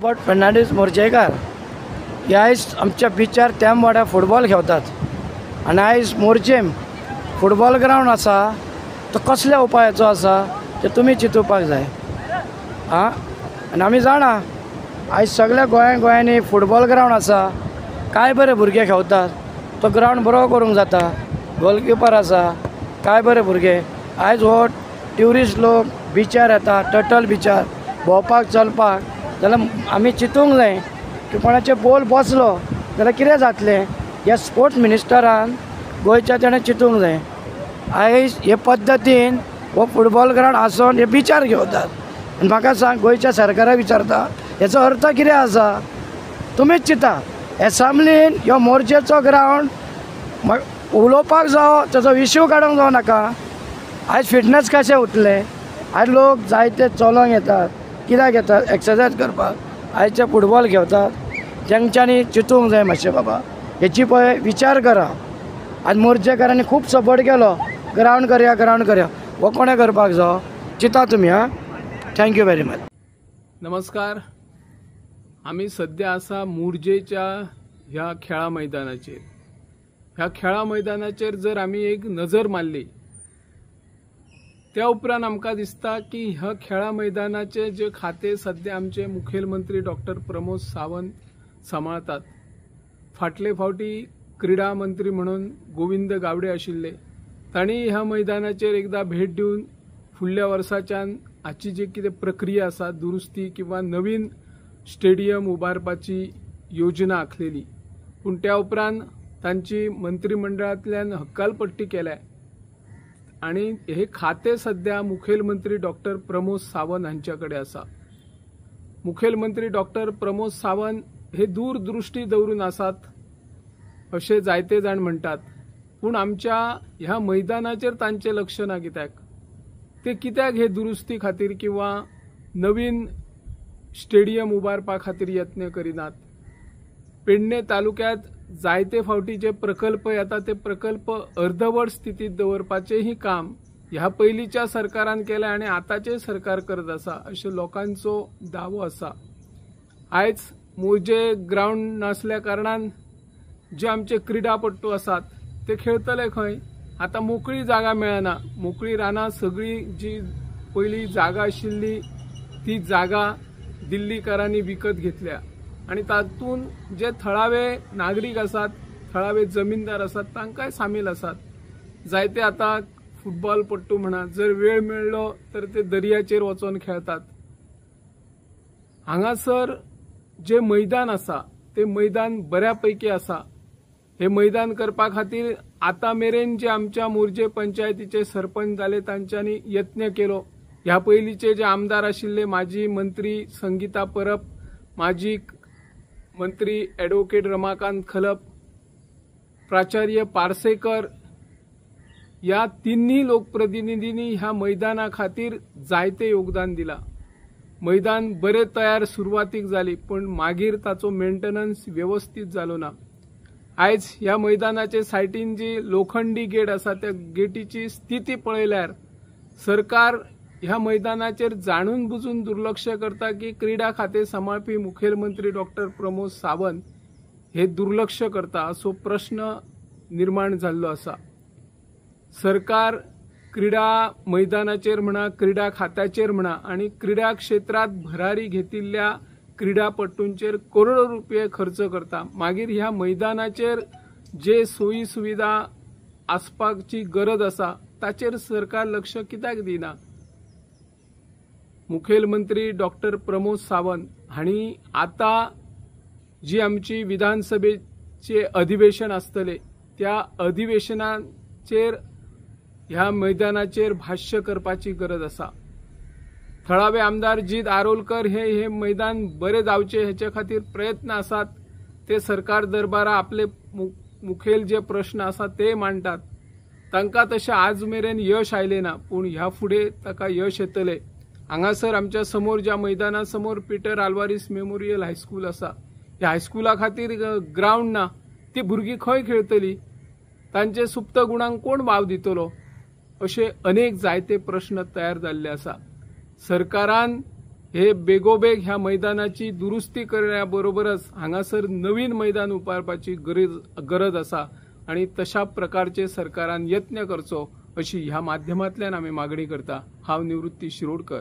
But Fernandes मोर्जेकार हे आयज आमच्या बिचार तेम वाड्यार फुटबॉल खेळतात आनी आयज मोर्जेम फुटबॉल ग्राउंड आसा तो कसल्या उपायाचो आसा ते तुमी चिंतूपाक जाय आनी आमी जाणा आयज सगळ्या गोंयांनी फुटबॉल ग्राउंड आसा, काय बरे भुरगे खेळतात, तो ग्राउंड बरो करूंक जाता, गोलकीपर आसा, काय बरे भुरगे आयज हो ट्युरिस्ट लोक बिचार येता, टटल बिचार भोंवपाक चलपाक, जाल्यार आमी चिंतूंक जाय की कोणाचे बोल बसलो जाल्यार कितें जातलें ह्या स्पोर्ट्स मिनिस्टरान गोंयच्या तेणें चिंतूंक जाय। आयज हे पद्दतीन हो फुटबॉल ग्राउंड आसून हे बिचार घेवतात आनी म्हाका सांग गोंयच्या सरकाराक विचारता हेचो अर्थ कितें आसा? तुमीच चिंता। एसामलीन ह्यो मोर्जेचो ग्राउंड उलोवपाक जावो, तेचो इश्यू काडूंक जावं नाका। आयज फिटनेस कशें उरतलें? आयज लोक जायते चलोंक येतात, कित्याक येतात? एक्सरसायज करपाक। आयचे फुटबॉल घेवतात, तेंच्यांनी चिंतूंक जाय मातशें बाबा, हेची पळय विचार करा। आनी मोर्जेकारांनी खूब सपोर्ट केलो, ग्राउंड करया, हो कोणें करपाक जाय? चिंता तुमी। Thank you very much. नमस्कार। आम्ही सध्या आसा मोर्जेच्या ह्या खेळा मैदानाचेर। ह्या खेळा मैदानाचेर जर आमी एक नजर मारली त्या उपरांत आमकां दिसता की ह्या खेळा मैदानाचे जे खाते सध्या आमचे मुखेलमंत्री डॉक्टर प्रमोद सावंत सांबाळतात। फाटले फावटी क्रीडा मंत्री म्हणून गोविंद गावडे आशिल्ले, तांणी ह्या मैदानाचेर एकदा भेट दिवन फुडल्या वर्साच्यान हाची जी कितें प्रक्रिया आसा दुरुस्ती किंवा नवीन स्टेडियम उबारपाची योजना आखलेली, पूण त्या उपरांत तांची मंत्रिमंडळांतल्यान हक्कालपट्टी केल्या आणि हे खाते सध्या मुखेलमंत्री डॉक्टर प्रमोद सावंत हांच्या कडेन आसा। मुखेलमंत्री डॉक्टर प्रमोद सावंत हे दूरदृष्टी दवरून आसात अशें जायते जाण म्हणटात, पूण आमच्या ह्या मैदानाचेर तांचें लक्ष ना। ते कित्याक हे दुरुस्ती खातीर किंवा नवीन स्टेडियम उबारपा खातीर यत्न करिनात? पेडणे तालुक्यात जायते फावटी जे प्रकल्प येता ते प्रकल्प अर्धवट स्थितीत दवरपाचेही काम ह्या पयलींच्या सरकारान केलें आनी आतांचे सरकार करत आसा अशें लोकांचो दावो आसा। आयज मोर्जे ग्राउंड नासल्या कारणान जे आमचे क्रीडापट्टू आसात ते खेळतले खंय? आता मोकळी जागा मेळना, मोकळी रानां सगळी जी पयली जागा आशिल्ली ती जागा दिल्लीकारांनी विकत घेतल्या आणि तातून जे थळावे नागरीक आसात, थळावे जमीनदार आसात तांकांय सामील आसात। जायते आता फुटबॉल पट्टू म्हणा, जर वेळ मेळ्ळो तर ते दर्याचेर वचून खेळतात। हांगासर जे मैदान आसा ते मैदान बऱ्यापैकी आसा। हे मैदान करपा खातीर आता मेरेन जे आमच्या मोर्जे पंचायतीचे सरपंच जाले तांच्यांनी यत्न केलो। ह्या पयलींचे जे आमदार आशिल्ले माजी मंत्री संगीता परब, माजी मंत्री ॲडव्होकेट रमाकांत खलप, प्राचार्य पार्सेकर या तिन्ही लोकप्रतिनिधींनी ह्या मैदाना खातीर जायते योगदान दिला। मैदान बरे तयार सुरवातीक जाली, पण मागीर ताचो मेंटेनन्स व्यवस्थित जालो ना। आयज ह्या मैदानाचे सायटीन जी लोखंडी गेट आसा त्या गेटीची स्थिती पळयल्यार सरकार ह्या मैदानाचेर जाणून बुजून दुर्लक्ष करता की क्रीडा खाते सांबाळपी मुखेलमंत्री डॉक्टर प्रमोद सावंत हे दुर्लक्ष करता असो प्रश्न निर्माण जाल्लो आसा। सरकार क्रीडा मैदानाचेर म्हणा, क्रीडा खात्याचेर म्हणा आणि क्रीडा क्षेत्रात भरारी घेतिल्ल्या क्रीडापट्टूंचेर करोडो रुपये खर्च करता, मागीर ह्या मैदानाचेर जे सोयी सुविधा आसपाची गरज आसा ताचेर सरकार लक्ष कित्याक दिना? मुखेलमंत्री डॉक्टर प्रमोद सावंत हांणी आता जी आमची विधानसभेचे अधिवेशन आसतले त्या अधिवेशनाचेर ह्या मैदानाचेर भाष्य करपाची गरज आसा। थळावे आमदार जीत आरोलकर हे मैदान बरे जावचे हेचे खातीर प्रयत्न आसात। ते सरकार दरबारा आपले मुखेल जे प्रश्न आसा ते मांडटात, तांकां तशें आज मेरेन यश आयलें ना, पूण ह्या फुडें ताका यश येतलें। हांगासर आमच्या समोर ज्या मैदाना समोर पीटर आल्वारीस मेमोरियल हायस्कूल आसा, ह्या हायस्कुला खातीर ग्राउंड ना, ती भुरगीं खंय खेळटली? तांचे सुप्त गुणांक कोण वाव दितलो? अशे अनेक जायते प्रश्न तयार जाल्ले आसा। सरकारान हे बेगोबेग ह्या मैदानाची दुरुस्ती करण्याबरोबरच हांगासर नवीन मैदान उबारपाची गरज आसा आणि तशा प्रकारचे सरकारान यत्न करचो अशी ह्या माध्यमांतल्यान आमी मागणी करता। हांव निवृत्ती शिरोडकर।